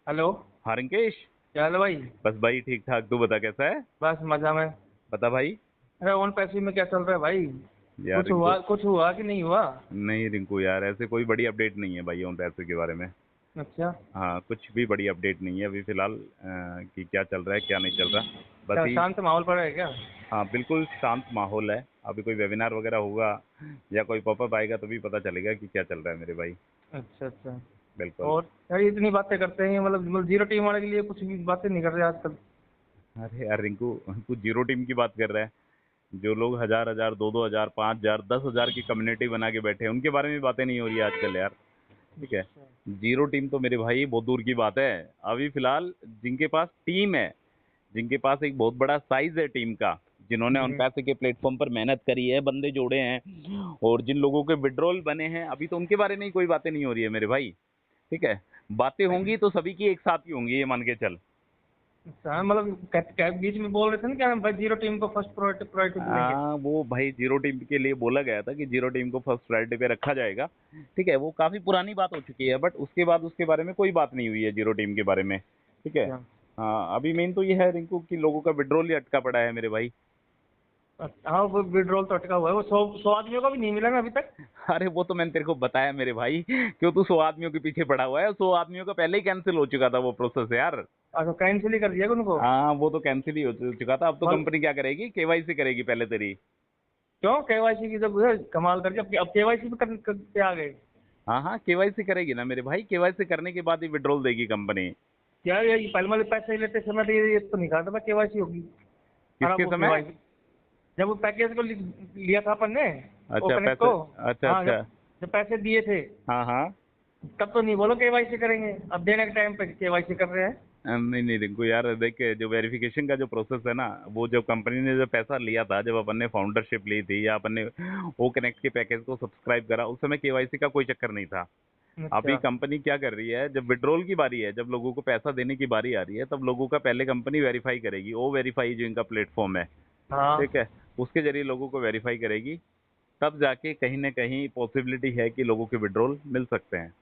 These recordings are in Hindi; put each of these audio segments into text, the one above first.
हेलो। हाँ रिंकेश। क्या हाल है भाई? बस भाई ठीक ठाक, तू बता कैसा है। बस मजा में। बता भाई। अरे ओन पैसे में क्या चल रहा है भाई? यार कुछ रिंकू। हुआ, कुछ हुआ कि नहीं हुआ? नहीं रिंकू यार, ऐसे कोई बड़ी अपडेट नहीं है भाई उन पैसे के बारे में। अच्छा। हाँ, कुछ भी बड़ी अपडेट नहीं है अभी फिलहाल, कि क्या चल रहा है क्या नहीं चल रहा। बस क्या ही। शांत माहौल पड़ा है क्या? हाँ बिल्कुल शांत माहौल है। अभी कोई वेबिनार वगैरह होगा या कोई पॉपअप आएगा तभी पता चलेगा कि क्या चल रहा है मेरे भाई। अच्छा अच्छा। बिल्कुल। और यार ये इतनी बातें करते हैं, मतलब जीरो टीम वाले के लिए कुछ भी बातें नहीं कर रहे आजकल। अरे यार रिंकू, तू जीरो टीम की बात कर रहा है। जो लोग हजार हजार, दो दो हजार, 5,000, 10,000 की कम्युनिटी बना के बैठे हैं उनके बारे में बातें नहीं हो रही है आजकल यार। ठीक है। अच्छा। जीरो टीम तो मेरे भाई बहुत दूर की बात है। अभी फिलहाल जिनके पास टीम है, जिनके पास एक बहुत बड़ा साइज है टीम का, जिन्होंने उन हम्म। पैसे के प्लेटफॉर्म पर मेहनत करी है, बंदे जोड़े हैं और जिन लोगों के विड्रॉल बने हैं, अभी तो उनके बारे में ही कोई बातें नहीं हो रही है मेरे भाई। ठीक है। बातें होंगी तो सभी की एक साथ ही होंगी, ये मान के चल। अच्छा, मतलब बीच में बोल रहे थे ना क्या भाई, जीरो टीम को फर्स्ट प्रायोरिटी प्रायोरिटी देंगे। वो भाई जीरो टीम के लिए बोला गया था कि जीरो टीम को फर्स्ट प्रायोरिटी पे रखा जाएगा। ठीक है, वो काफी पुरानी बात हो चुकी है, बट उसके बाद उसके बारे में कोई बात नहीं हुई है जीरो टीम के बारे में। ठीक है। अच्छा। हाँ, अभी मेन तो ये है रिंकू कि लोगों का विड्रॉल ही अटका पड़ा है मेरे भाई। हाँ, वो विड्रॉल तो अटका हुआ है, वो 100 आदमियों का भी नहीं मिला ना अभी तक। अरे वो तो मैंने तेरे को बताया मेरे भाई, क्यों तू 100 आदमियों के पीछे पड़ा हुआ है। 100 आदमियों का पहले ही कैंसिल हो चुका था वो प्रोसेस यार। अच्छा, कैंसिल ही कर दिया उनको। हाँ, वो तो कैंसिल ही हो चुका था। अब तो मतलब कंपनी क्या करेगी, केवाईसी करेगी पहले तेरी। क्यों केवाईसी की जब कमाल करके अब केवाईसी पे पे आ गए? हाँ हाँ, केवाईसी करेगी ना मेरे भाई, केवाईसी करने के बाद ही विड्रॉल देगी कंपनी। क्या ये पहले वाले पैसे लेते समय तो ये तो नहीं कहा था केवाईसी होगी। खराब किसके वो समय? केवाईसी जब वो पैकेज को लिया था अपन ने, अच्छा ओकनेक्ट पैसे। को। अच्छा हाँ, अच्छा। जब जब पैसे दिए थे हाँ हाँ। तब तो नहीं बोलो केवाईसी करेंगे, अब देने के टाइम पे केवाईसी कर रहे हैं। नहीं नहीं रिंकू यार, देख जो वेरिफिकेशन का जो प्रोसेस है ना, वो जब कंपनी ने जब पैसा लिया था, जब अपन ने फाउंडरशिप ली थी या अपन ने ओ कनेक्ट के पैकेज को सब्सक्राइब करा, उस समय केवाईसी का कोई चक्कर नहीं था। अभी अच्छा। कंपनी क्या कर रही है, जब विड्रॉल की बारी है, जब लोगों को पैसा देने की बारी आ रही है, तब लोगों का पहले कंपनी वेरीफाई करेगी। ओ वेरीफाई जो इनका प्लेटफॉर्म है, हाँ। ठीक है, उसके जरिए लोगों को वेरीफाई करेगी। तब जाके कहीं ना कहीं पॉसिबिलिटी है कि लोगों के विड्रॉल मिल सकते हैं।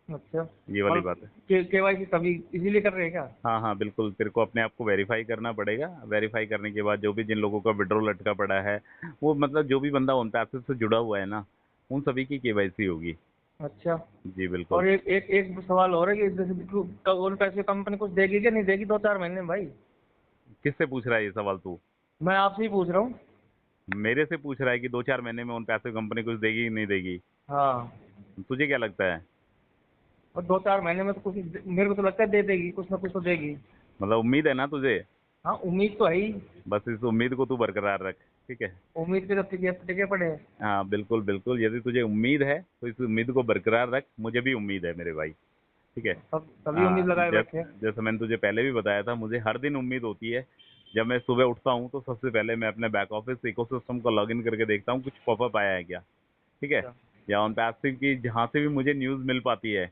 अच्छा, ये वाली मतलब बात है। केवाईसी तभी इसीलिए कर रहे हैं क्या? हाँ हाँ बिल्कुल, तेरे को अपने आप को वेरीफाई करना पड़ेगा। वेरीफाई करने के बाद जो भी जिन लोगों का विड्रॉल अटका पड़ा है, वो मतलब जो भी बंदा उन पैसे से जुड़ा हुआ है ना, उन सभी की केवाईसी होगी। अच्छा। जी बिल्कुल। और एक एक एक सवाल और है कि जैसे उन पैसे कंपनी कुछ देगी क्या नहीं देगी 2-4 महीने में भाई? किससे पूछ रहा है ये सवाल तू? मैं आपसे ही पूछ रहा हूँ। मेरे से पूछ रहा है कि 2-4 महीने में उन पैसे कंपनी कुछ देगी कि नहीं देगी? हाँ। तुझे क्या लगता है? और 2-4 महीने में तो कुछ, मेरे को तो लगता है दे देगी, कुछ ना कुछ तो देगी। मतलब उम्मीद है ना तुझे? हाँ, उम्मीद तो है ही। बस इस उम्मीद को तू बरकरार रख। ठीक है। उम्मीद के तो टिके टिके पड़े हैं। हाँ बिल्कुल बिल्कुल, यदि तुझे उम्मीद है तो इस उम्मीद को बरकरार रख, मुझे भी उम्मीद है मेरे भाई। ठीक है। सब सभी हाँ, उम्मीद लगाए बैठे हैं। जैसे मैंने तुझे पहले भी बताया था, मुझे हर दिन उम्मीद होती है। जब मैं सुबह उठता हूँ तो सबसे पहले मैं अपने बैक ऑफिस इकोसिस्टम को लॉगिन करके देखता हूँ कुछ पॉपअप आया है क्या। ठीक है। अच्छा। या ऑन पैसिव की जहाँ से भी मुझे न्यूज़ मिल पाती है,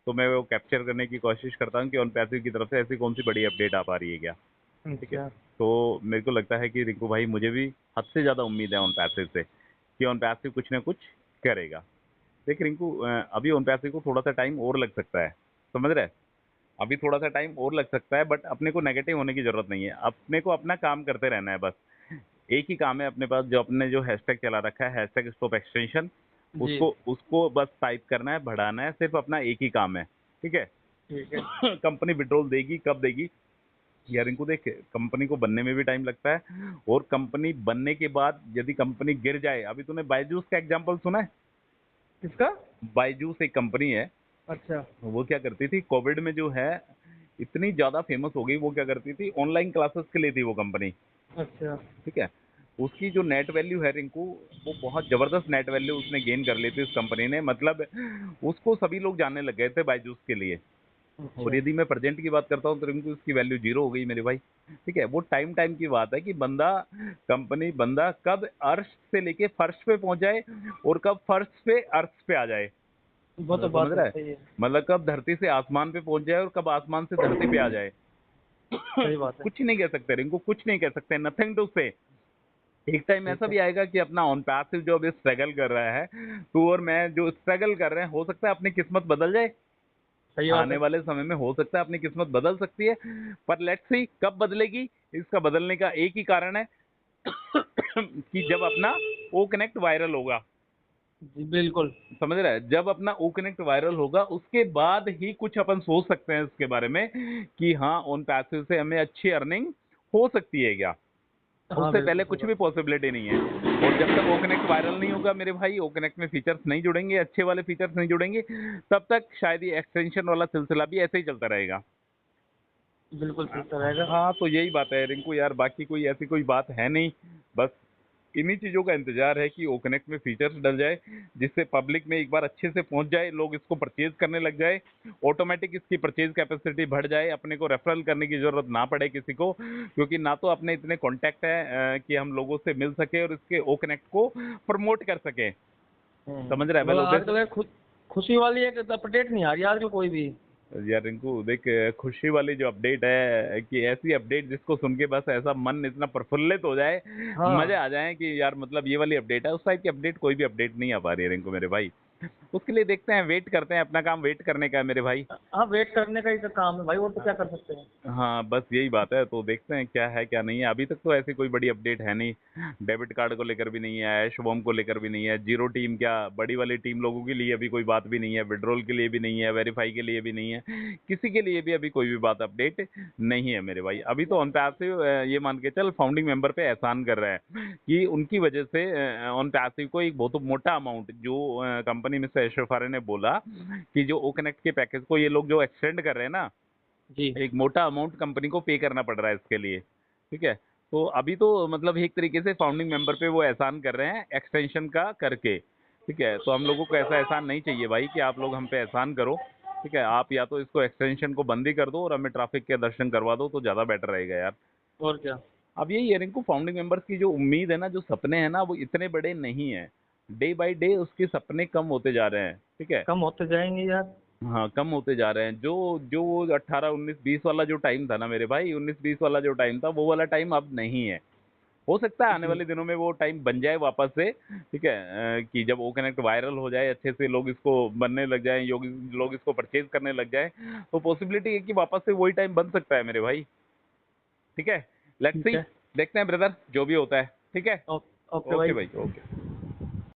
तो मैं वो कैप्चर करने की कोशिश करता हूँ कि ऑन पैसिव की तरफ से ऐसी कौन सी बड़ी अपडेट आ पा रही है क्या। ठीक है। अच्छा। तो मेरे को लगता है कि रिंकू भाई, मुझे भी हद से ज़्यादा उम्मीद है ऑन पैसिव से कि ऑन पैसिव कुछ ना कुछ करेगा। देख रिंकू, अभी ऑन पैसिव को थोड़ा सा टाइम और लग सकता है, समझ रहे? अभी थोड़ा सा टाइम और लग सकता है, बट अपने को नेगेटिव होने की जरूरत नहीं है। अपने को अपना काम करते रहना है बस। एक ही काम है अपने पास, जो अपने जो हैशटैग चला रखा है, हैशटैग स्टॉप एक्सटेंशन, जी। उसको उसको बस टाइप करना है, बढ़ाना है, सिर्फ अपना एक ही काम है। ठीक है। ठीक है। कंपनी विड्रॉल देगी कब देगी यार इनको देख, कंपनी को बनने में भी टाइम लगता है, और कंपनी बनने के बाद यदि कंपनी गिर जाए, अभी तूने बायजूस का एग्जांपल सुना है? किसका? बायजूस एक कंपनी है। अच्छा। वो क्या करती थी कोविड में जो है, इतनी ज्यादा फेमस हो गई। वो क्या करती थी, ऑनलाइन क्लासेस के लिए थी वो कंपनी। अच्छा। ठीक है। उसकी जो नेट वैल्यू है रिंकू, वो बहुत जबरदस्त नेट वैल्यू उसने गेन कर ली थी उस कंपनी ने, मतलब उसको सभी लोग जानने लग गए थे बायजूस के लिए। और अच्छा। यदि मैं प्रेजेंट की बात करता हूँ तो रिंकू उसकी वैल्यू जीरो हो गई मेरे भाई। ठीक है। वो टाइम टाइम की बात है कि बंदा कब अर्श से लेके फर्श पे पहुंच जाए, और कब फर्श से अर्श पे आ जाए। वो तो मतलब समझ बात है, रहा है? सही है। मतलब कब धरती से आसमान पे पहुंच जाए और कब आसमान से धरती पे आ जाए। सही बात है। कुछ नहीं कह सकते रिंकू, कुछ नहीं कह सकते, नथिंग टू से। एक टाइम ऐसा ठीक है। भी आएगा कि अपना ऑन पैसिव जो अभी स्ट्रगल कर रहा है, तू और मैं जो स्ट्रगल कर रहे हैं, हो सकता है अपनी किस्मत बदल जाए। सही बात आने है। वाले समय में हो सकता है अपनी किस्मत बदल सकती है, पर लेट्स सी कब बदलेगी। इसका बदलने का एक ही कारण है कि जब अपना ओ कनेक्ट वायरल होगा। जी बिल्कुल। समझ रहा है, जब अपना ओ कनेक्ट वायरल होगा उसके बाद ही कुछ अपन सोच सकते हैं इसके बारे में कि हाँ उन पैसे से हमें अच्छी अर्निंग हो सकती है क्या। हाँ उससे बिल्कुल पहले सही कुछ बात। भी पॉसिबिलिटी नहीं है। और जब तक ओ कनेक्ट वायरल नहीं होगा मेरे भाई, ओ कनेक्ट में फीचर्स नहीं जुड़ेंगे, अच्छे वाले फीचर्स नहीं जुड़ेंगे, तब तक शायद ये एक्सटेंशन वाला सिलसिला भी ऐसे ही चलता रहेगा। बिल्कुल चलता रहेगा। हाँ तो यही बात है रिंकू यार, बाकी कोई ऐसी कोई बात है नहीं। बस इन्हीं चीज़ों का इंतजार है कि ओ कनेक्ट में फीचर्स डल जाए, जिससे पब्लिक में एक बार अच्छे से पहुंच जाए, लोग इसको परचेज करने लग जाए, ऑटोमेटिक इसकी परचेज कैपेसिटी बढ़ जाए, अपने को रेफरल करने की ज़रूरत ना पड़े किसी को, क्योंकि ना तो अपने इतने कॉन्टैक्ट हैं कि हम लोगों से मिल सके और इसके ओ कनेक्ट को प्रमोट कर सकें। समझ रहा है मगर मेरा उद्देश्य। आजकल खुशी वाली एक अपडेट नहीं आ रही आजकल कोई भी। यार रिंकू देख, खुशी वाली जो अपडेट है कि ऐसी अपडेट जिसको सुन के बस ऐसा मन इतना प्रफुल्लित हो जाए, मजे हाँ। आ जाए कि यार मतलब ये वाली अपडेट है, उस टाइप की अपडेट कोई भी अपडेट नहीं आ पा रही है रिंकू मेरे भाई। उसके लिए देखते हैं, वेट करते हैं, अपना काम वेट करने का है मेरे भाई। हाँ वेट करने का ही तो काम है भाई, और तो क्या कर सकते हैं। हाँ बस यही बात है, तो देखते हैं क्या है क्या नहीं है। अभी तक तो ऐसी कोई बड़ी अपडेट है नहीं, डेबिट कार्ड को लेकर भी नहीं है, शुभम को लेकर भी नहीं है, जीरो टीम क्या बड़ी वाली टीम लोगों के लिए अभी कोई बात भी नहीं है, विड्रॉल के लिए भी नहीं है, वेरीफाई के लिए भी नहीं है, किसी के लिए भी अभी कोई भी बात अपडेट नहीं है मेरे भाई। अभी तो ऑन पैसिव ये मान के चल फाउंडिंग मेंबर पे एहसान कर रहा है कि उनकी वजह से ऑन पैसिव को एक बहुत मोटा अमाउंट जो कंपनी मिस्टर एशरफ आर्य ने बोला कि जो ओ कनेक्ट के पैकेज को ये लोग जो एक्सटेंड कर रहे हैं ना, जी। एक मोटा अमाउंट कंपनी को पे करना पड़ रहा है इसके लिए। ठीक है, तो अभी तो मतलब एक तरीके से फाउंडिंग मेंबर पे वो एहसान कर रहे हैं एक्सटेंशन का करके। ठीक है, तो हम लोगों को ऐसा एहसान नहीं चाहिए भाई कि आप लोग हम पे एहसान करो। ठीक है, आप या तो इसको एक्सटेंशन को बंद ही कर दो और हमें ट्रैफिक के दर्शन करवा दो तो ज़्यादा बेटर रहेगा यार। और क्या। अब यही है रिंकू, फाउंडिंग मेंबर्स की जो उम्मीद है ना, जो सपने हैं ना, वो इतने बड़े नहीं है। डे बाई डे उसके सपने कम होते जा रहे हैं। ठीक है, कम होते जाएंगे यार। हाँ कम होते जा रहे हैं। जो जो 18 19 20 वाला जो टाइम था ना मेरे भाई, 19 20 वाला जो टाइम था वो वाला टाइम अब नहीं है। हो सकता है आने जी। वाले दिनों में वो टाइम बन जाए वापस से। ठीक है, कि जब वो कनेक्ट वायरल हो जाए, अच्छे से लोग इसको बनने लग जाएं, लोग इसको परचेज करने लग जाएं, तो पॉसिबिलिटी है कि वापस से वही टाइम बन सकता है मेरे भाई। ठीक है, लेट्स ठीक सी, है। देखते हैं ब्रदर जो भी होता है। ठीक है, ओके ओके भाई। भाई, ओके।